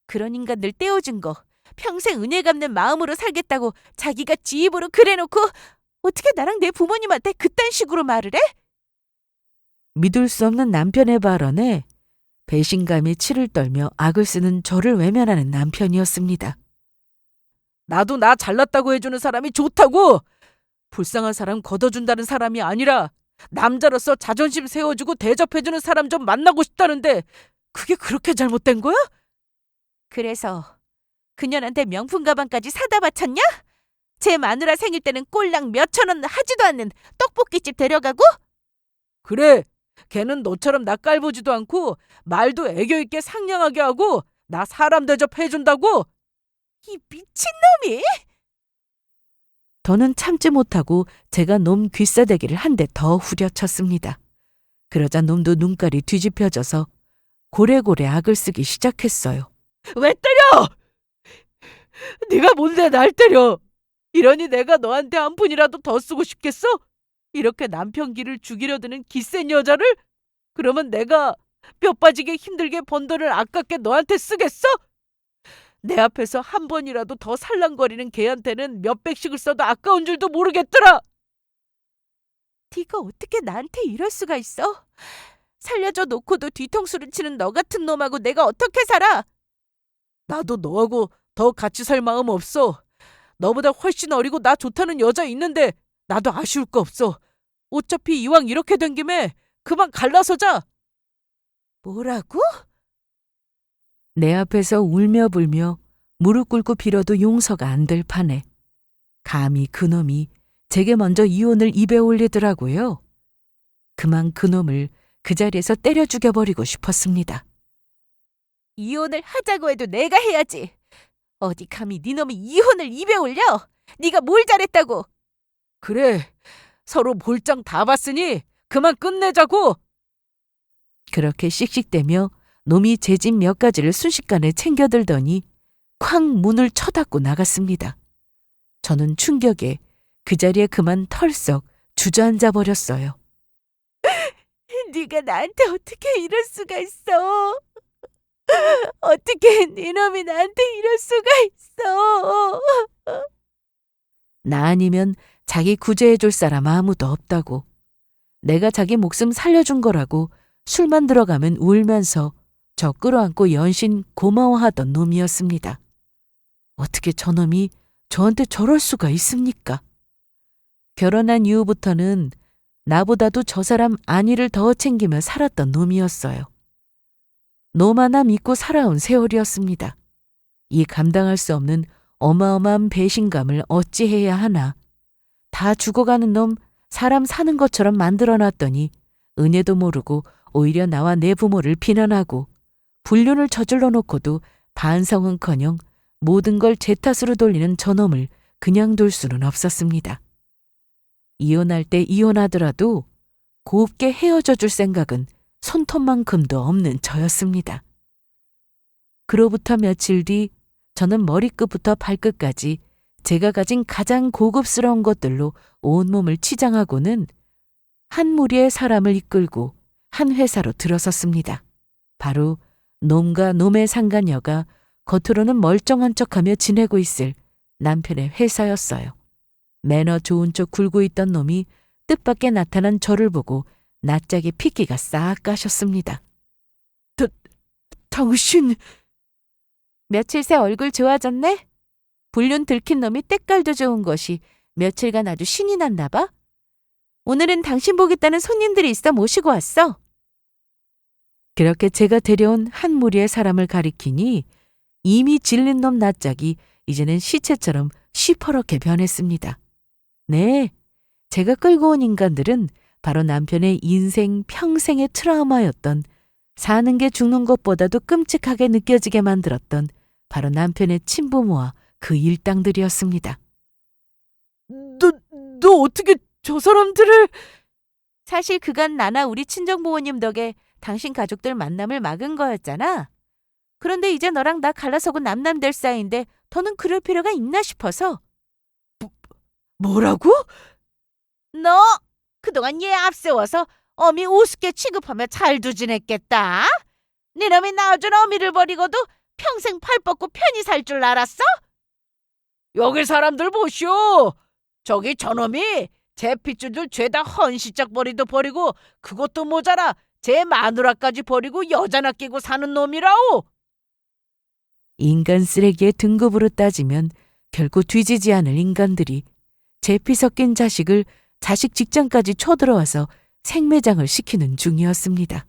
그런 인간들 떼어준 거 평생 은혜 갚는 마음으로 살겠다고 자기가 지 입으로 그래놓고 어떻게 나랑 내 부모님한테 그딴 식으로 말을 해? 믿을 수 없는 남편의 발언에 배신감이 치를 떨며 악을 쓰는 저를 외면하는 남편이었습니다. 나도 나 잘났다고 해주는 사람이 좋다고! 불쌍한 사람 걷어준다는 사람이 아니라 남자로서 자존심 세워주고 대접해주는 사람 좀 만나고 싶다는데 그게 그렇게 잘못된 거야? 그래서 그년한테 명품 가방까지 사다 바쳤냐? 제 마누라 생일 때는 꼴랑 몇천 원 하지도 않는 떡볶이집 데려가고? 그래, 걔는 너처럼 나 깔보지도 않고 말도 애교 있게 상냥하게 하고 나 사람 대접해준다고? 이 미친놈이! 더는 참지 못하고 제가 놈 귀싸대기를 한 대 더 후려쳤습니다. 그러자 놈도 눈깔이 뒤집혀져서 고래고래 악을 쓰기 시작했어요. 왜 때려! 네가 뭔데 날 때려! 이러니 내가 너한테 한 푼이라도 더 쓰고 싶겠어? 이렇게 남편 기를 죽이려 드는 기센 여자를? 그러면 내가 뼈 빠지게 힘들게 번 돈을 아깝게 너한테 쓰겠어? 내 앞에서 한 번이라도 더 살랑거리는 걔한테는 몇백씩을 써도 아까운 줄도 모르겠더라! 네가 어떻게 나한테 이럴 수가 있어? 살려줘 놓고도 뒤통수를 치는 너 같은 놈하고 내가 어떻게 살아? 나도 너하고 더 같이 살 마음 없어. 너보다 훨씬 어리고 나 좋다는 여자 있는데 나도 아쉬울 거 없어. 어차피 이왕 이렇게 된 김에 그만 갈라서자. 뭐라고? 내 앞에서 울며 불며 무릎 꿇고 빌어도 용서가 안 될 판에 감히 그놈이 제게 먼저 이혼을 입에 올리더라고요. 그만 그놈을 그 자리에서 때려 죽여버리고 싶었습니다. 이혼을 하자고 해도 내가 해야지. 어디 감히 네 놈이 이혼을 입에 올려? 네가 뭘 잘했다고? 그래, 서로 볼장 다 봤으니 그만 끝내자고. 그렇게 씩씩대며 놈이 제 집 몇 가지를 순식간에 챙겨들더니 쾅 문을 쳐닫고 나갔습니다. 저는 충격에 그 자리에 그만 털썩 주저앉아 버렸어요. 네가 나한테 어떻게 이럴 수가 있어? 어떻게 네 놈이 나한테 이럴 수가 있어? 나 아니면 자기 구제해줄 사람 아무도 없다고. 내가 자기 목숨 살려준 거라고 술만 들어가면 울면서 저 끌어안고 연신 고마워하던 놈이었습니다. 어떻게 저놈이 저한테 저럴 수가 있습니까? 결혼한 이후부터는 나보다도 저 사람 안위를 더 챙기며 살았던 놈이었어요. 놈 하나 믿고 살아온 세월이었습니다. 이 감당할 수 없는 어마어마한 배신감을 어찌해야 하나. 다 죽어가는 놈 사람 사는 것처럼 만들어놨더니 은혜도 모르고 오히려 나와 내 부모를 비난하고 불륜을 저질러 놓고도 반성은커녕 모든 걸 제 탓으로 돌리는 저놈을 그냥 둘 수는 없었습니다. 이혼할 때 이혼하더라도 곱게 헤어져 줄 생각은 손톱만큼도 없는 저였습니다. 그로부터 며칠 뒤 저는 머리끝부터 발끝까지 제가 가진 가장 고급스러운 것들로 온몸을 치장하고는 한 무리의 사람을 이끌고 한 회사로 들어섰습니다. 바로 놈과 놈의 상간녀가 겉으로는 멀쩡한 척하며 지내고 있을 남편의 회사였어요. 매너 좋은 척 굴고 있던 놈이 뜻밖의 나타난 저를 보고 낯짝에 핏기가 싹 가셨습니다. 당신... 며칠 새 얼굴 좋아졌네? 불륜 들킨 놈이 때깔도 좋은 것이 며칠간 아주 신이 났나 봐? 오늘은 당신 보겠다는 손님들이 있어 모시고 왔어. 그렇게 제가 데려온 한 무리의 사람을 가리키니 이미 질린 놈 낯짝이 이제는 시체처럼 시퍼렇게 변했습니다. 네, 제가 끌고 온 인간들은 바로 남편의 인생 평생의 트라우마였던, 사는 게 죽는 것보다도 끔찍하게 느껴지게 만들었던 바로 남편의 친부모와 그 일당들이었습니다. 너 어떻게 저 사람들을... 사실 그간 나나 우리 친정부모님 덕에 당신 가족들 만남을 막은 거였잖아. 그런데 이제 너랑 나 갈라서고 남남될 사이인데 더는 그럴 필요가 있나 싶어서. 뭐라고? 너 그동안 얘 앞세워서 어미 우습게 취급하며 잘도 지냈겠다. 네 놈이 낳아준 어미를 버리고도 평생 팔 뻗고 편히 살 줄 알았어? 여기 사람들 보시오. 저기 저놈이 제 핏줄들 죄다 헌시짝 버리도 버리고 그것도 모자라 제 마누라까지 버리고 여자나 끼고 사는 놈이라오. 인간 쓰레기의 등급으로 따지면 결코 뒤지지 않을 인간들이 제 피 섞인 자식을 자식 직장까지 쳐들어와서 생매장을 시키는 중이었습니다.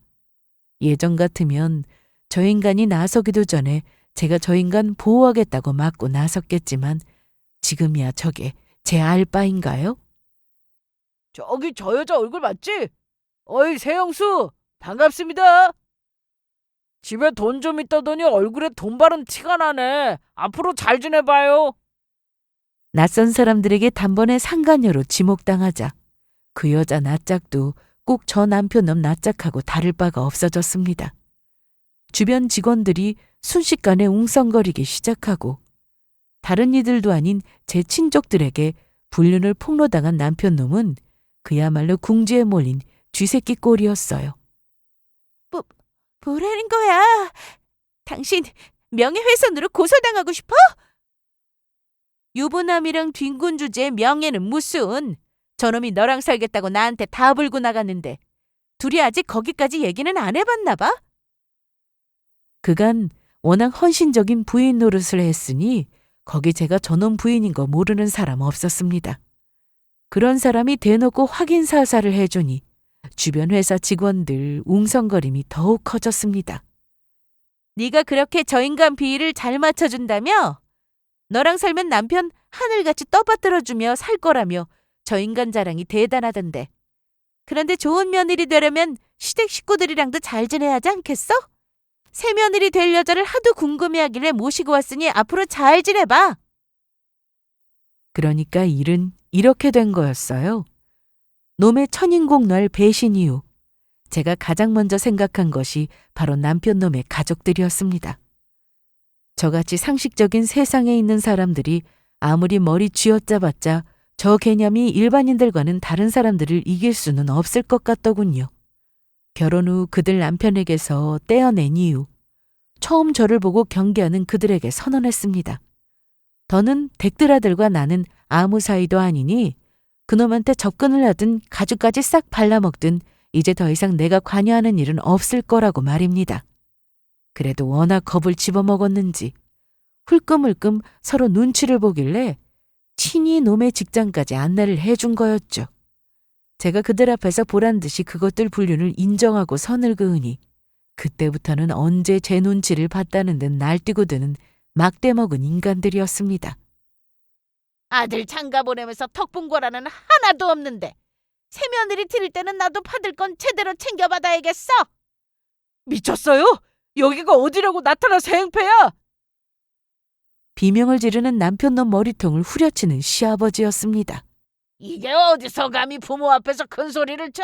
예전 같으면 저 인간이 나서기도 전에 제가 저 인간 보호하겠다고 맞고 나섰겠지만 지금이야 저게 제 알바인가요? 저기 저 여자 얼굴 맞지? 어이 세영수 반갑습니다. 집에 돈 좀 있다더니 얼굴에 돈 바른 티가 나네. 앞으로 잘 지내봐요. 낯선 사람들에게 단번에 상간녀로 지목당하자 그 여자 낯짝도 꼭 저 남편 놈 낯짝하고 다를 바가 없어졌습니다. 주변 직원들이 순식간에 웅성거리기 시작하고 다른 이들도 아닌 제 친족들에게 불륜을 폭로당한 남편 놈은 그야말로 궁지에 몰린 쥐새끼 꼴이었어요. 뭐라는 거야? 당신 명예훼손으로 고소당하고 싶어? 유부남이랑 뒹군 주제에 명예는 무슨. 저놈이 너랑 살겠다고 나한테 다 불고 나갔는데 둘이 아직 거기까지 얘기는 안 해봤나 봐? 그간 워낙 헌신적인 부인 노릇을 했으니 거기 제가 저놈 부인인 거 모르는 사람 없었습니다. 그런 사람이 대놓고 확인 사살을 해주니 주변 회사 직원들 웅성거림이 더욱 커졌습니다. 네가 그렇게 저 인간 비위를 잘 맞춰준다며? 너랑 살면 남편 하늘같이 떠받들어주며 살 거라며 저 인간 자랑이 대단하던데. 그런데 좋은 며느리 되려면 시댁 식구들이랑도 잘 지내야 하지 않겠어? 새 며느리 될 여자를 하도 궁금해하길래 모시고 왔으니 앞으로 잘 지내봐. 그러니까 일은 이렇게 된 거였어요. 놈의 천인공날 배신 이후 제가 가장 먼저 생각한 것이 바로 남편 놈의 가족들이었습니다. 저같이 상식적인 세상에 있는 사람들이 아무리 머리 쥐어짜봤자 저 개념이 일반인들과는 다른 사람들을 이길 수는 없을 것 같더군요. 결혼 후 그들 남편에게서 떼어낸 이유, 처음 저를 보고 경계하는 그들에게 선언했습니다. 더는 댁들아들과 나는 아무 사이도 아니니 그놈한테 접근을 하든 가죽까지 싹 발라먹든 이제 더 이상 내가 관여하는 일은 없을 거라고 말입니다. 그래도 워낙 겁을 집어먹었는지 훌끔훌끔 서로 눈치를 보길래 친히 놈의 직장까지 안내를 해준 거였죠. 제가 그들 앞에서 보란듯이 그것들 불륜을 인정하고 선을 그으니 그때부터는 언제 제 눈치를 봤다는 듯 날뛰고 드는 막대먹은 인간들이었습니다. 아들 장가 보내면서 덕분 거라는 하나도 없는데 새며느리 드릴 때는 나도 받을 건 제대로 챙겨받아야겠어. 미쳤어요? 여기가 어디라고 나타나서 행패야? 비명을 지르는 남편 놈 머리통을 후려치는 시아버지였습니다. 이게 어디서 감히 부모 앞에서 큰 소리를 쳐?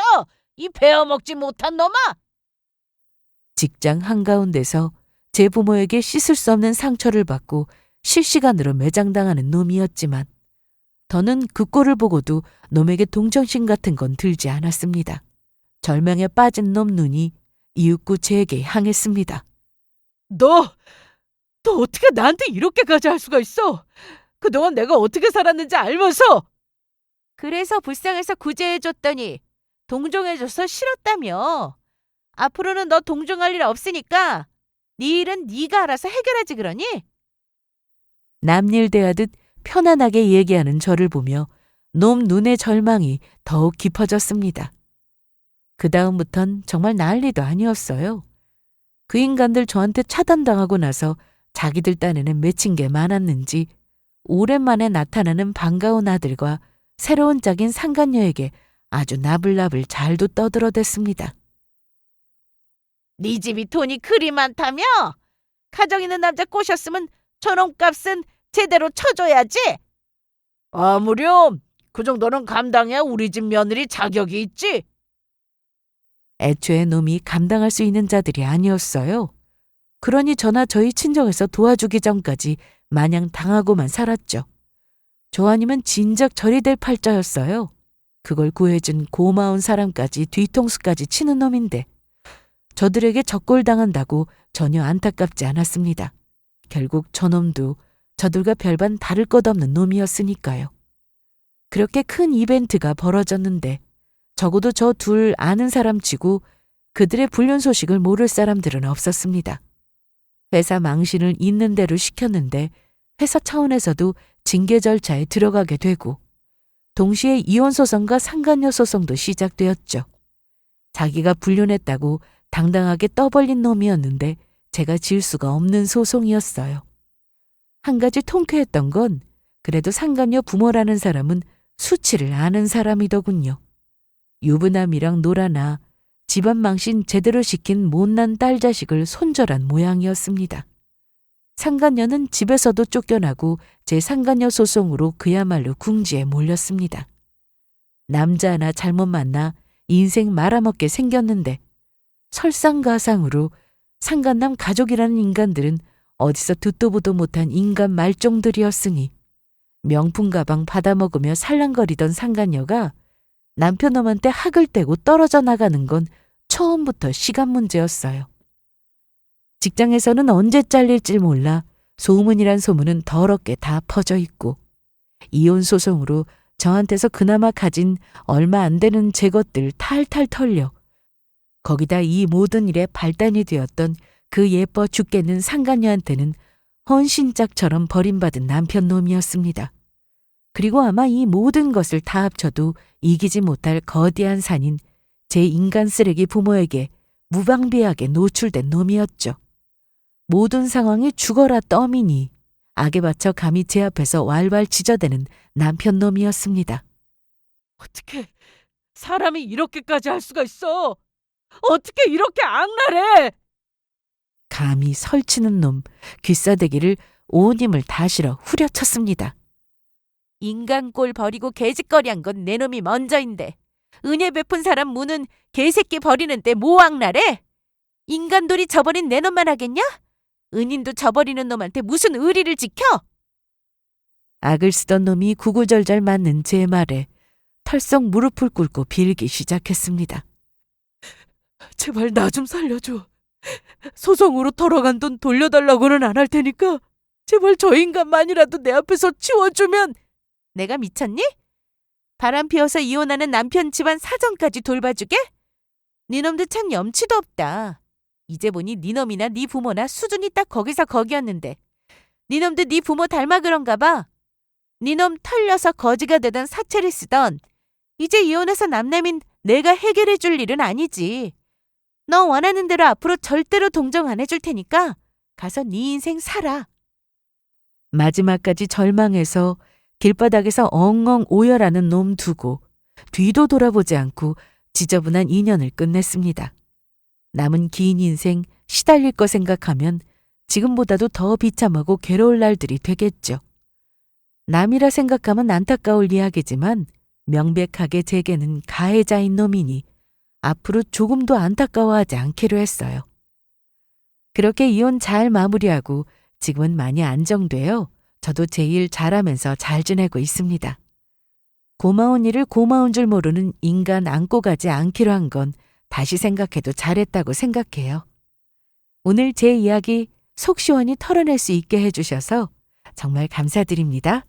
이 베어먹지 못한 놈아! 직장 한가운데서 제 부모에게 씻을 수 없는 상처를 받고 실시간으로 매장당하는 놈이었지만 더는 그 꼴을 보고도 놈에게 동정심 같은 건 들지 않았습니다. 절망에 빠진 놈 눈이 이윽고 제게 향했습니다. 너 어떻게 나한테 이렇게까지 할 수가 있어? 그동안 내가 어떻게 살았는지 알면서! 그래서 불쌍해서 구제해줬더니 동정해줘서 싫었다며. 앞으로는 너 동정할 일 없으니까 네 일은 네가 알아서 해결하지 그러니? 남일 대하듯 편안하게 얘기하는 저를 보며 놈 눈의 절망이 더욱 깊어졌습니다. 그 다음부턴 정말 난리도 아니었어요. 그 인간들 저한테 차단당하고 나서 자기들 딴에는 맺힌 게 많았는지 오랜만에 나타나는 반가운 아들과 새로운 짝인 상간녀에게 아주 나불나불 잘도 떠들어댔습니다. 네 집이 돈이 그리 많다며? 가정 있는 남자 꼬셨으면 저놈값은 제대로 쳐줘야지. 아무렴, 그 정도는 감당해야 우리 집 며느리 자격이 있지. 애초에 놈이 감당할 수 있는 자들이 아니었어요. 그러니 저나 저희 친정에서 도와주기 전까지 마냥 당하고만 살았죠. 저 아니면 진작 절이 될 팔자였어요. 그걸 구해준 고마운 사람까지 뒤통수까지 치는 놈인데 저들에게 적골당한다고 전혀 안타깝지 않았습니다. 결국 저놈도 저들과 별반 다를 것 없는 놈이었으니까요. 그렇게 큰 이벤트가 벌어졌는데 적어도 저 둘 아는 사람 치고 그들의 불륜 소식을 모를 사람들은 없었습니다. 회사 망신을 있는 대로 시켰는데 회사 차원에서도 징계 절차에 들어가게 되고 동시에 이혼 소송과 상간녀 소송도 시작되었죠. 자기가 불륜했다고 당당하게 떠벌린 놈이었는데 제가 질 수가 없는 소송이었어요. 한 가지 통쾌했던 건 그래도 상간녀 부모라는 사람은 수치를 아는 사람이더군요. 유부남이랑 놀아나 집안 망신 제대로 시킨 못난 딸 자식을 손절한 모양이었습니다. 상간녀는 집에서도 쫓겨나고 제 상간녀 소송으로 그야말로 궁지에 몰렸습니다. 남자 하나 잘못 만나 인생 말아먹게 생겼는데 설상가상으로 상간남 가족이라는 인간들은 어디서 듣도 보도 못한 인간 말종들이었으니 명품 가방 받아먹으며 살랑거리던 상간녀가 남편놈한테 학을 떼고 떨어져 나가는 건 처음부터 시간 문제였어요. 직장에서는 언제 잘릴지 몰라 소문이란 소문은 더럽게 다 퍼져 있고 이혼 소송으로 저한테서 그나마 가진 얼마 안 되는 제 것들 탈탈 털려 거기다 이 모든 일에 발단이 되었던 그 예뻐 죽겠는 상간녀한테는 헌신짝처럼 버림받은 남편 놈이었습니다. 그리고 아마 이 모든 것을 다 합쳐도 이기지 못할 거대한 산인 제 인간 쓰레기 부모에게 무방비하게 노출된 놈이었죠. 모든 상황이 죽어라 떠미니 악에 받쳐 감히 제 앞에서 왈왈 지저대는 남편 놈이었습니다. 어떻게 사람이 이렇게까지 할 수가 있어? 어떻게 이렇게 악랄해? 감히 설치는 놈, 귀싸대기를 온 힘을 다 실어 후려쳤습니다. 인간 꼴 버리고 개짓거리한 건 내 놈이 먼저인데 은혜 베푼 사람 무는 개새끼 버리는데 뭐 악랄해? 인간돌이 저버린 내 놈만 하겠냐? 은인도 저버리는 놈한테 무슨 의리를 지켜? 악을 쓰던 놈이 구구절절 맞는 제 말에 털썩 무릎을 꿇고 빌기 시작했습니다. 제발 나 좀 살려줘. 소송으로 털어간 돈 돌려달라고는 안 할 테니까 제발 저 인간만이라도 내 앞에서 치워주면. 내가 미쳤니? 바람 피워서 이혼하는 남편 집안 사정까지 돌봐주게? 니놈도 참 염치도 없다. 이제 보니 니놈이나 니 부모나 수준이 딱 거기서 거기였는데 니놈도 니 부모 닮아 그런가 봐. 니놈 털려서 거지가 되던 사채를 쓰던 이제 이혼해서 남남인 내가 해결해 줄 일은 아니지. 너 원하는 대로 앞으로 절대로 동정 안 해줄 테니까 가서 네 인생 살아. 마지막까지 절망해서 길바닥에서 엉엉 오열하는 놈 두고 뒤도 돌아보지 않고 지저분한 인연을 끝냈습니다. 남은 긴 인생 시달릴 거 생각하면 지금보다도 더 비참하고 괴로울 날들이 되겠죠. 남이라 생각하면 안타까울 이야기지만 명백하게 제게는 가해자인 놈이니 앞으로 조금도 안타까워하지 않기로 했어요. 그렇게 이혼 잘 마무리하고 지금은 많이 안정되어 저도 제 일 잘하면서 잘 지내고 있습니다. 고마운 일을 고마운 줄 모르는 인간 안고 가지 않기로 한 건 다시 생각해도 잘했다고 생각해요. 오늘 제 이야기 속 시원히 털어낼 수 있게 해주셔서 정말 감사드립니다.